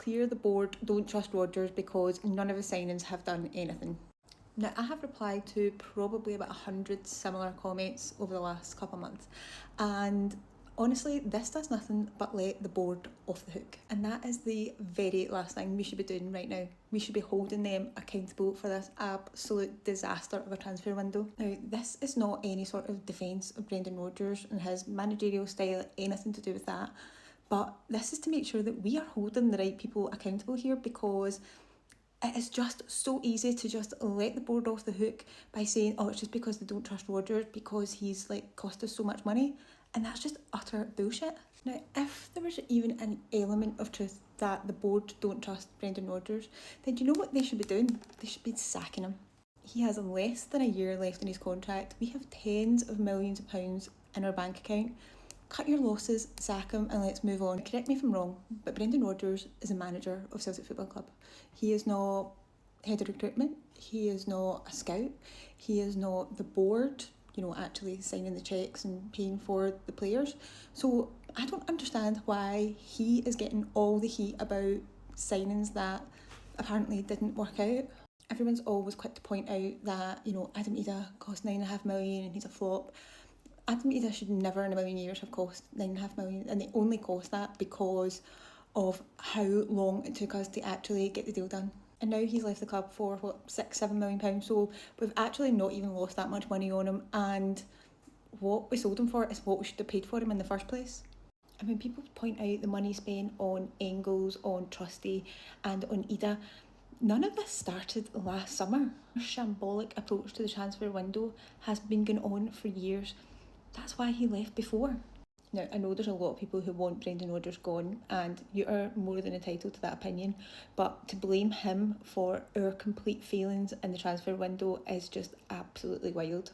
clear the board don't trust Rodgers because none of his signings have done anything. Now, I have replied to probably about 100 similar comments over the last couple of months, and honestly, this does nothing but let the board off the hook. And that is the very last thing we should be doing right now. We should be holding them accountable for this absolute disaster of a transfer window. Now, this is not any sort of defence of Brendan Rodgers and his managerial style, anything to do with that. But this is to make sure that we are holding the right people accountable here, because it is just so easy to just let the board off the hook by saying, oh, it's just because they don't trust Rodgers because he's like cost us so much money. And that's just utter bullshit. Now, if there was even an element of truth that the board don't trust Brendan Rodgers, then do you know what they should be doing? They should be sacking him. He has less than a year left in his contract. We have tens of millions of pounds in our bank account. Cut your losses, sack him, and let's move on. Correct me if I'm wrong, but Brendan Rodgers is a manager of Celtic Football Club. He is not head of recruitment. He is not a scout. He is not the board, actually signing the cheques and paying for the players. So I don't understand why he is getting all the heat about signings that apparently didn't work out. Everyone's always quick to point out that, Adam Ida cost $9.5 million and he's a flop. Adam Ida should never in a million years have cost $9.5 million, and they only cost that because of how long it took us to actually get the deal done. And now he's left the club for £6-7 million, so we've actually not even lost that much money on him, and what we sold him for is what we should have paid for him in the first place. And when people point out the money spent on Engels, on Trusty and on Ida, none of this started last summer. Our shambolic approach to the transfer window has been going on for years. That's why he left before. Now, I know there's a lot of people who want Brendan Rodgers gone, and you are more than entitled to that opinion, but to blame him for our complete failings in the transfer window is just absolutely wild.